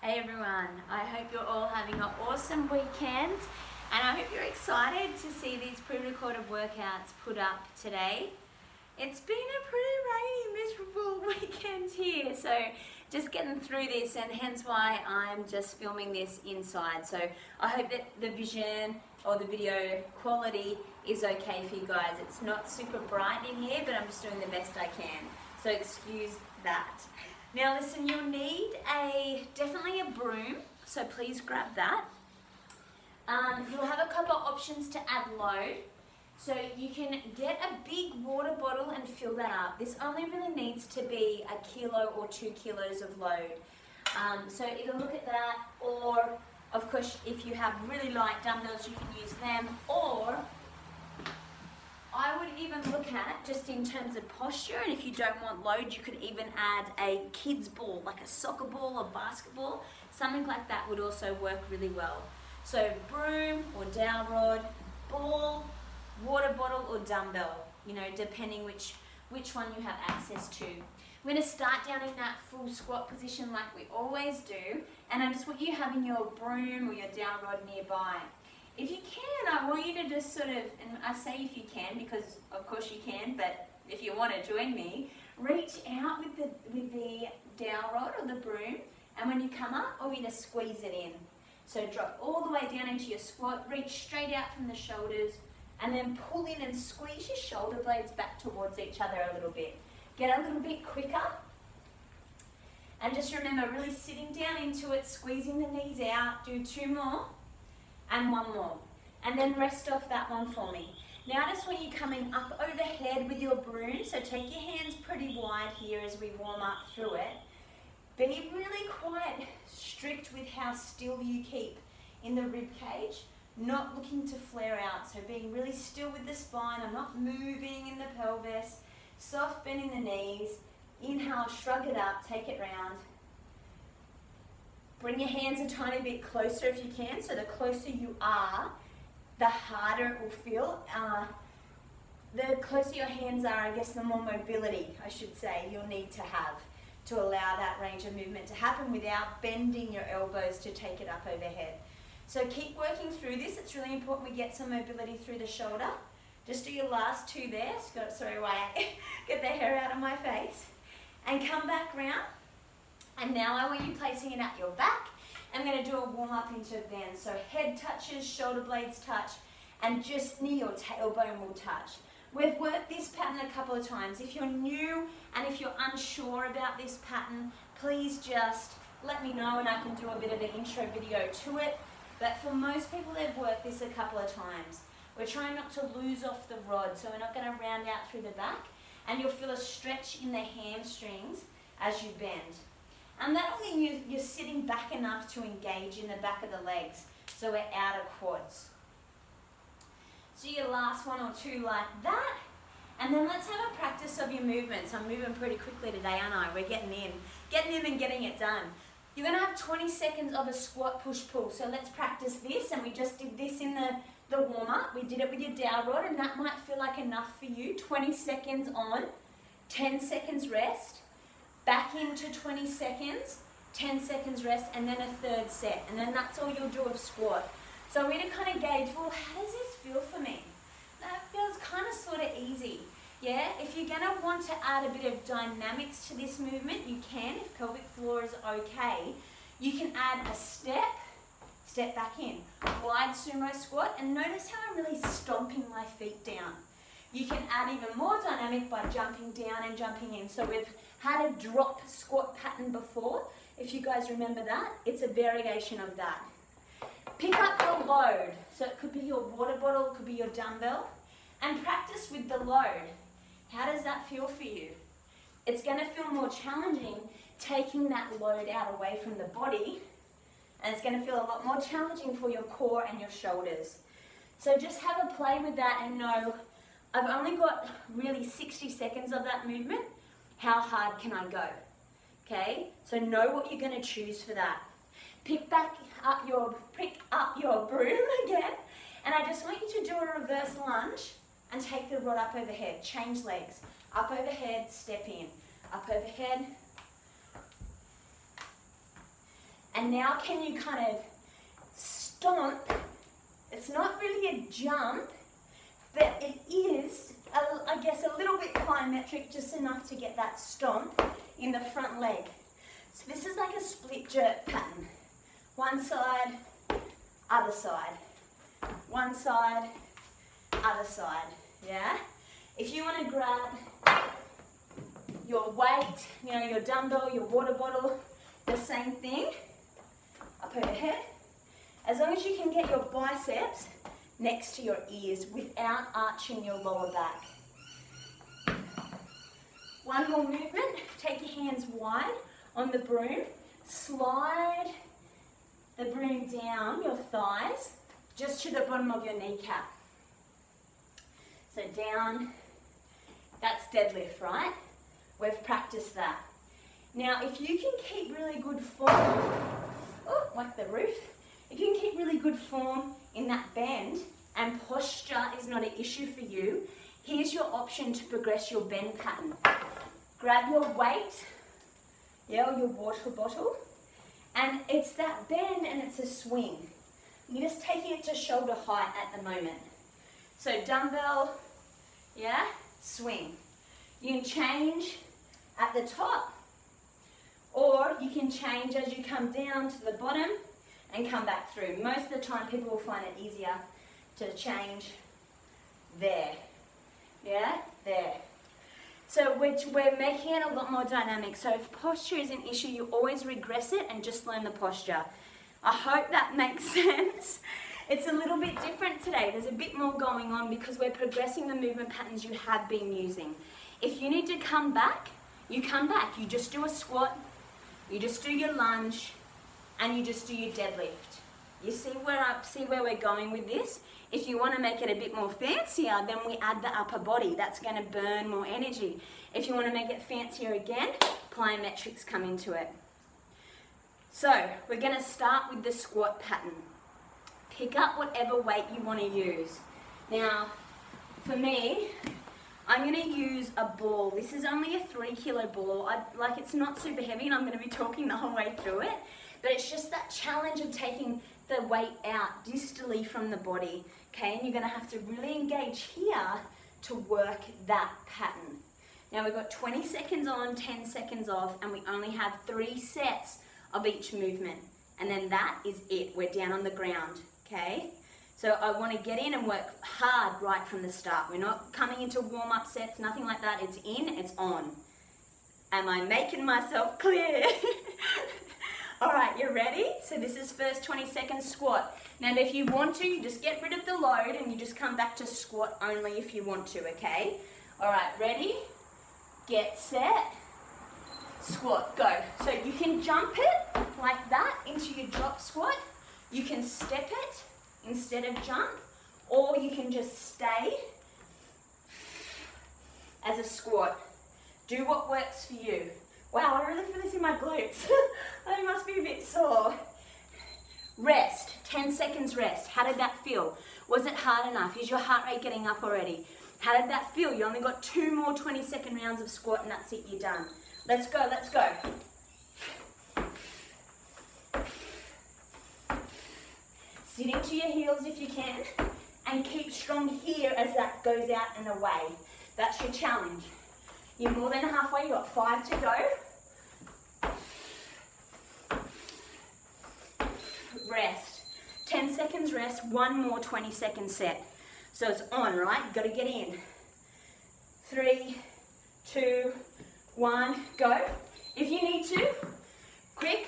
Hey everyone, I hope you're all having an awesome weekend and I hope you're excited to see these pre-recorded workouts put up today. It's been a pretty rainy, miserable weekend here, so just getting through this, and hence why I'm just filming this inside. So I hope that the vision or the video quality is okay for you guys. It's not super bright in here, but I'm just doing the best I can, so excuse that. Now listen, you'll need definitely a broom, so please grab that. You'll have a couple of options to add load. So you can get a big water bottle and fill that up. This only really needs to be 1 kilo or 2 kilos of load. So either look at that, or of course if you have really light dumbbells you can use them, or I would even look at, just in terms of posture, and if you don't want load, you could even add a kid's ball, like a soccer ball or basketball. Something like that would also work really well. So broom or dowel rod, ball, water bottle or dumbbell, depending which one you have access to. We're going to start down in that full squat position like we always do, and I just want you having your broom or your dowel rod nearby. If you can, I want you to just sort of, and I say if you can because of course you can, but if you want to join me, reach out with the dowel rod or the broom, and when you come up, I want you to squeeze it in. So drop all the way down into your squat, reach straight out from the shoulders, and then pull in and squeeze your shoulder blades back towards each other a little bit. Get a little bit quicker. And just remember, really sitting down into it, squeezing the knees out. Do 2 more. And 1 more, and then rest off that one for me. Now just when you're coming up overhead with your broom, so take your hands pretty wide here as we warm up through it. Be really quite strict with how still you keep in the rib cage, not looking to flare out, so being really still with the spine. I'm not moving in the pelvis, soft bend in the knees. Inhale, shrug it up, take it round. Bring your hands a tiny bit closer if you can, so the closer you are, the harder it will feel. The closer your hands are, I guess the more mobility, I should say, you'll need to have to allow that range of movement to happen without bending your elbows to take it up overhead. So keep working through this. It's really important we get some mobility through the shoulder. Just do your last 2 there. Sorry, get the hair out of my face. And come back round. And now I want you placing it at your back. I'm going to do a warm up into advance. So head touches, shoulder blades touch, and just knee or tailbone will touch. We've worked this pattern a couple of times. If you're new and if you're unsure about this pattern, please just let me know and I can do a bit of an intro video to it. But for most people, they've worked this a couple of times. We're trying not to lose off the rod, so we're not going to round out through the back. And you'll feel a stretch in the hamstrings as you bend. And that'll mean you're sitting back enough to engage in the back of the legs, so we're outer quads. So your last 1 or 2 like that, and then let's have a practice of your movements. I'm moving pretty quickly today, aren't I? We're getting in and getting it done. You're going to have 20 seconds of a squat push-pull, so let's practice this, and we just did this in the warm-up. We did it with your dowel rod, and that might feel like enough for you. 20 seconds on, 10 seconds rest. Back into 20 seconds, 10 seconds rest, and then a 3rd set. And then that's all you'll do of squat. So we're going to kind of gauge, well, how does this feel for me? That feels kind of sort of easy. Yeah, if you're going to want to add a bit of dynamics to this movement, you can. If pelvic floor is okay, you can add a step back in, wide sumo squat, and notice how I'm really stomping my feet down. You can add even more dynamic by jumping down and jumping in. So we've had a drop squat pattern before. If you guys remember that, it's a variation of that. Pick up your load. So it could be your water bottle, it could be your dumbbell, and practice with the load. How does that feel for you? It's going to feel more challenging taking that load out away from the body, and it's going to feel a lot more challenging for your core and your shoulders. So just have a play with that and know, I've only got really 60 seconds of that movement. How hard can I go? Okay, so know what you're going to choose for that. Pick up your broom again, and I just want you to do a reverse lunge and take the rod up overhead. Change legs. Up overhead, step in. Up overhead. And And now can you kind of stomp? It's not really a jump, but it is, I guess, a little bit plyometric, just enough to get that stomp in the front leg. So this is like a split jerk pattern. One side, other side. One side, other side, yeah? If you want to grab your weight, you know, your dumbbell, your water bottle, the same thing, up overhead. As long as you can get your biceps next to your ears without arching your lower back. One more movement. Take your hands wide on the broom. Slide the broom down your thighs just to the bottom of your kneecap. So down, that's deadlift, right? We've practiced that. Now, if you can keep really good form, oh, like the roof. If you can keep really good form in that bend and posture is not an issue for you, here's your option to progress your bend pattern. Grab your weight, yeah, or your water bottle, and it's that bend and it's a swing. You're just taking it to shoulder height at the moment. So dumbbell, yeah, swing. You can change at the top, or you can change as you come down to the bottom and come back through. Most of the time people will find it easier to change there, yeah, there. So we're making it a lot more dynamic. So if posture is an issue, you always regress it and just learn the posture. I hope that makes sense. It's a little bit different today. There's a bit more going on because we're progressing the movement patterns you have been using. If you need to come back, you come back. You just do a squat, you just do your lunge, and you just do your deadlift. You see where we're going with this? If you want to make it a bit more fancier, then we add the upper body. That's going to burn more energy. If you want to make it fancier again, plyometrics come into it. So we're going to start with the squat pattern. Pick up whatever weight you want to use. Now, for me, I'm going to use a ball. This is only a 3 kilo ball. It's not super heavy, and I'm going to be talking the whole way through it. But it's just that challenge of taking the weight out distally from the body, okay? And you're going to have to really engage here to work that pattern. Now we've got 20 seconds on, 10 seconds off, and we only have 3 sets of each movement. And then that is it. We're down on the ground, okay? So I want to get in and work hard right from the start. We're not coming into warm-up sets, nothing like that. It's in, it's on. Am I making myself clear? All right, you ready? So this is first 20 seconds squat. Now if you want to, you just get rid of the load and you just come back to squat only if you want to, okay? All right, ready? Get set. Squat, go. So you can jump it like that into your drop squat. You can step it instead of jump, or you can just stay as a squat. Do what works for you. Wow, I really feel this in my glutes. They must be a bit sore. Rest, 10 seconds rest. How did that feel? Was it hard enough? Is your heart rate getting up already? How did that feel? You only got 2 more 20-second rounds of squat and that's it, you're done. Let's go, let's go. Sit into your heels if you can, and keep strong here as that goes out and away. That's your challenge. You're more than halfway, you've got 5 to go. Rest. 10 seconds rest, 1 more 20-second set. So it's on, right? You've got to get in. 3, 2, 1, go. If you need to, quick,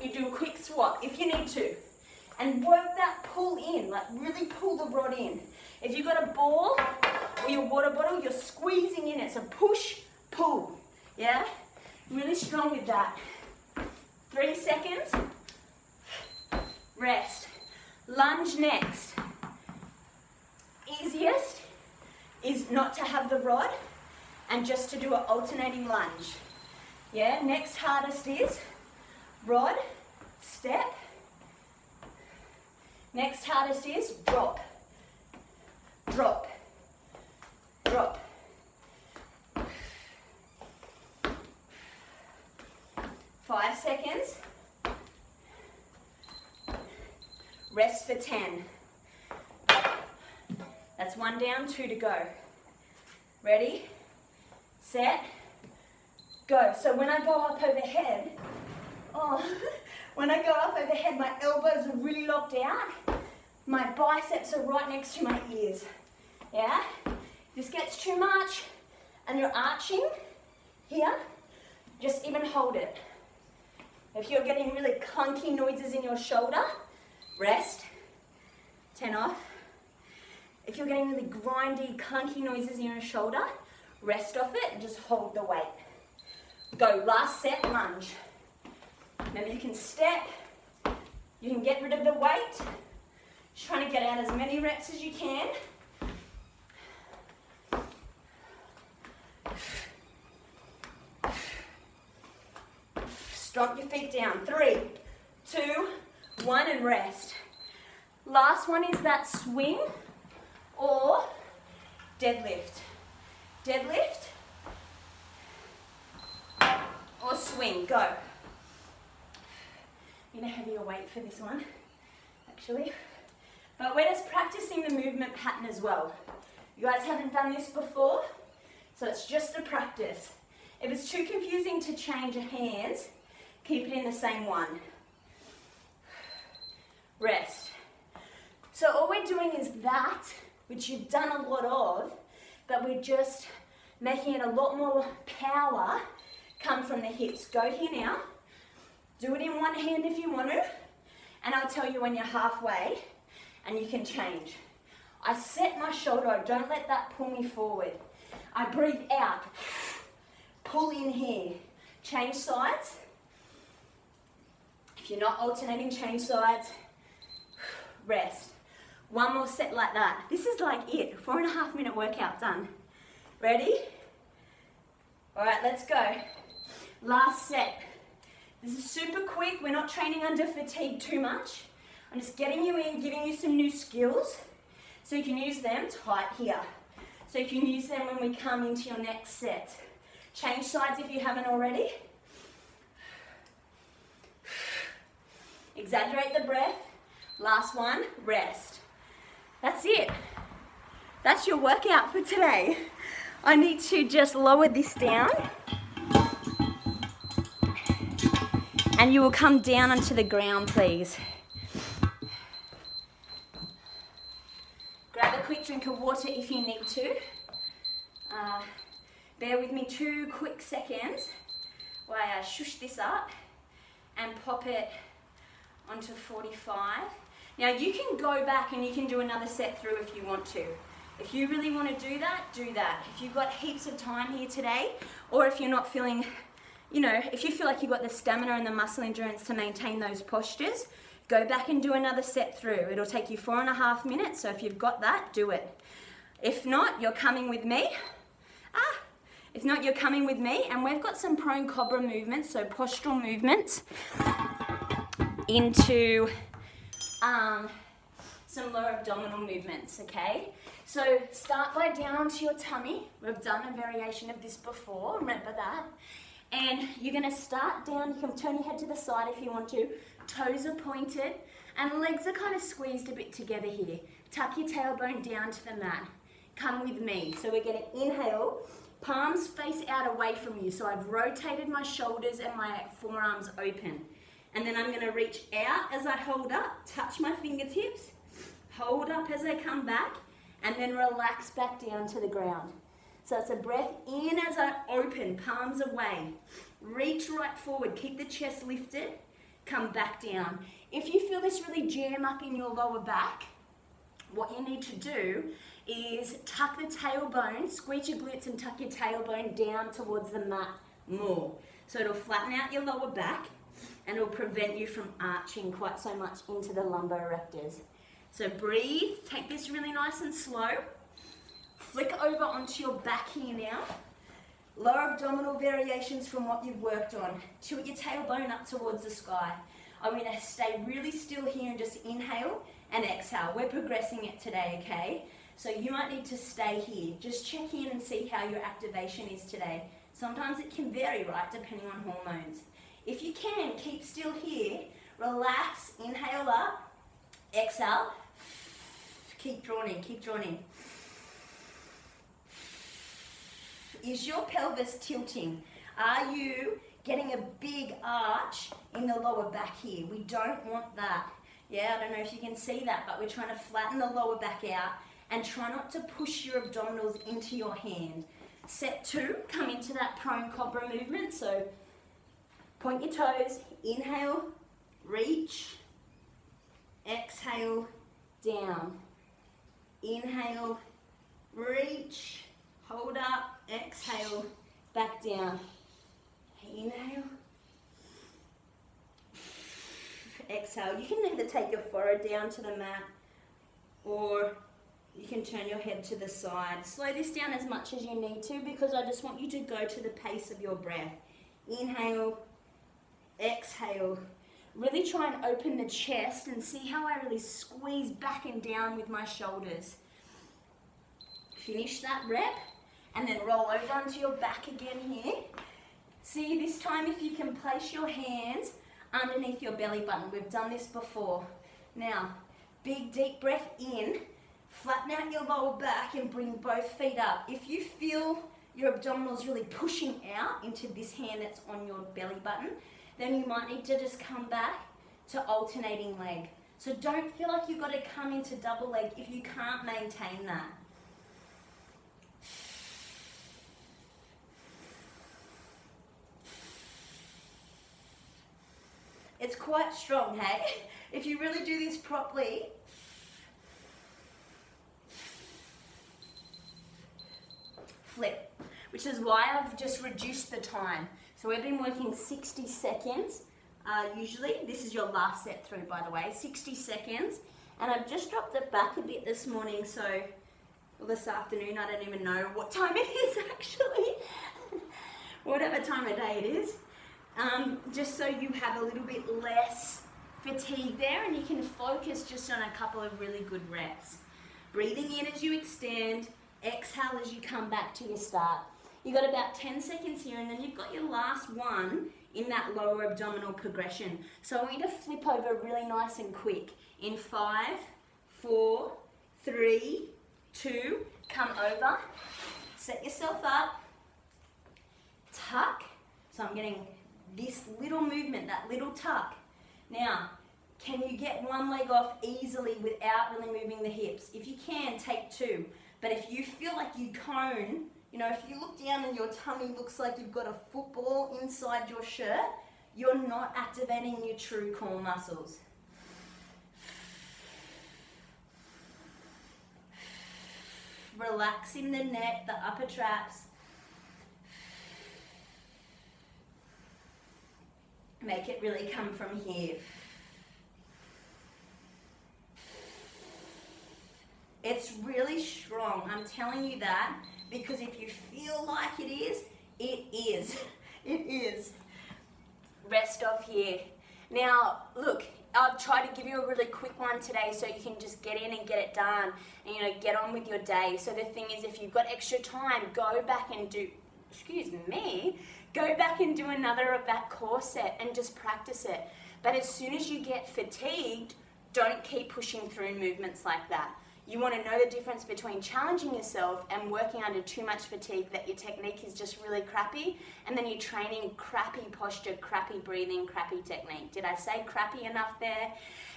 you do a quick swap if you need to. And work that pull in, like really pull the rod in. If you've got a ball or your water bottle, you're squeezing in it. So push, pull, yeah? Really strong with that. 3 seconds, rest. Lunge next. Easiest is not to have the rod and just to do an alternating lunge. Yeah, next hardest is rod, step. Next hardest is drop, drop, drop. 5 seconds. Rest for 10. That's 1 down, 2 to go. Ready, set, go. So when I go up overhead, when I go up overhead, my elbows are really locked out. My biceps are right next to my ears. Yeah? If this gets too much and you're arching here, just even hold it. If you're getting really clunky noises in your shoulder, rest, 10 off. If you're getting really grindy, clunky noises in your shoulder, rest off it and just hold the weight. Go, last set, lunge. Remember, you can step, you can get rid of the weight. Just trying to get out as many reps as you can. Stomp your feet down. 3, 2, 1, and rest. Last one is that swing or deadlift. Deadlift or swing. Go. I'm going to heavier weight for this one, actually. But we're just practicing the movement pattern as well. You guys haven't done this before, so it's just a practice. If it's too confusing to change your hands, keep it in the same one. Rest. So all we're doing is that, which you've done a lot of, but we're just making it a lot more power come from the hips. Go here now. Do it in one hand if you want to, and I'll tell you when you're halfway, and you can change. I set my shoulder, I don't let that pull me forward. I breathe out, pull in here. Change sides. If you're not alternating, change sides. Rest. One more set like that. This is like it. 4.5 minute workout done. Ready? All right, let's go. Last set. This is super quick. We're not training under fatigue too much. I'm just getting you in, giving you some new skills so you can use them tight here. So you can use them when we come into your next set. Change sides if you haven't already. Exaggerate the breath. Last one, rest. That's it. That's your workout for today. I need to just lower this down. And you will come down onto the ground, please. Grab a quick drink of water if you need to. Bear with me 2 quick seconds while I shush this up and pop it onto 45. Now you can go back and you can do another set through if you want to. If you really want to do that, do that. If you've got heaps of time here today, or if you're not feeling, if you feel like you've got the stamina and the muscle endurance to maintain those postures, go back and do another set through. It'll take you 4.5 minutes, so if you've got that, do it. If not, you're coming with me. If not, you're coming with me, and we've got some prone cobra movements, so postural movements into some lower abdominal movements, okay? So start by down onto your tummy. We've done a variation of this before, remember that. And you're gonna start down, you can turn your head to the side if you want to. Toes are pointed, and legs are kind of squeezed a bit together here. Tuck your tailbone down to the mat. Come with me. So we're gonna inhale, palms face out away from you. So I've rotated my shoulders and my forearms open. And then I'm gonna reach out as I hold up, touch my fingertips, hold up as I come back, and then relax back down to the ground. So it's a breath in as I open, palms away. Reach right forward, keep the chest lifted, come back down. If you feel this really jam up in your lower back, what you need to do is tuck the tailbone, squeeze your glutes and tuck your tailbone down towards the mat more. So it'll flatten out your lower back and it'll prevent you from arching quite so much into the lumbar erectors. So breathe, take this really nice and slow. Flick over onto your back here now. Lower abdominal variations from what you've worked on. Tilt your tailbone up towards the sky. I'm going to stay really still here and just inhale and exhale. We're progressing it today, okay? So you might need to stay here. Just check in and see how your activation is today. Sometimes it can vary, right, depending on hormones. If you can, keep still here. Relax, inhale up, Exhale. Keep drawing in, keep drawing in. Is your pelvis tilting? Are you getting a big arch in the lower back here? We don't want that. Yeah, I don't know if you can see that, but we're trying to flatten the lower back out and try not to push your abdominals into your hand. Set 2, come into that prone cobra movement. So point your toes, inhale, reach, exhale, down. Inhale, reach, hold up, exhale, back down. Inhale, exhale. You can either take your forehead down to the mat or you can turn your head to the side. Slow this down as much as you need to because I just want you to go to the pace of your breath. Inhale, exhale. Really try and open the chest and see how I really squeeze back and down with my shoulders. Finish that rep and then roll over onto your back again here. See this time if you can place your hands underneath your belly button. We've done this before. Now, big deep breath in, flatten out your lower back and bring both feet up. If you feel your abdominals really pushing out into this hand that's on your belly button, then you might need to just come back to alternating leg. So don't feel like you've got to come into double leg if you can't maintain that. It's quite strong, hey? If you really do this properly, flip, which is why I've just reduced the time. So we've been working 60 seconds, usually. This is your last set through, by the way, 60 seconds. And I've just dropped it back a bit this morning, well, this afternoon, I don't even know what time it is actually. Whatever time of day it is. Just so you have a little bit less fatigue there and you can focus just on a couple of really good reps. Breathing in as you extend, exhale as you come back to your start. You've got about 10 seconds here and then you've got your last one in that lower abdominal progression. So I want you to flip over really nice and quick. In 5, 4, 3, 2, come over, set yourself up, tuck. So I'm getting this little movement, that little tuck. Now, can you get one leg off easily without really moving the hips? If you can, take 2. But if you feel like you cone, if you look down and your tummy looks like you've got a football inside your shirt, you're not activating your true core muscles. Relaxing the neck, the upper traps. Make it really come from here. It's really strong, I'm telling you that, because if you feel like it is, it is. It is. Rest off here. Now, look, I'll try to give you a really quick one today so you can just get in and get it done and, get on with your day. So the thing is, if you've got extra time, go back and do, go back and do another of that core set and just practice it. But as soon as you get fatigued, don't keep pushing through movements like that. You want to know the difference between challenging yourself and working under too much fatigue that your technique is just really crappy, and then you're training crappy posture, crappy breathing, crappy technique. Did I say crappy enough there?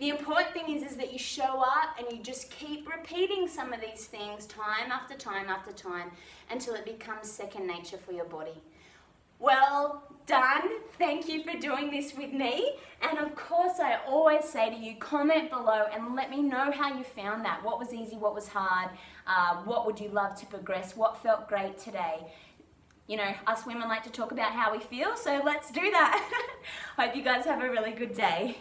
The important thing is that you show up and you just keep repeating some of these things time after time after time until it becomes second nature for your body. Well done. Thank you for doing this with me. And of course, I always say to you, comment below and let me know how you found that. What was easy, what was hard, what would you love to progress, what felt great today. Us women like to talk about how we feel, so let's do that. Hope you guys have a really good day.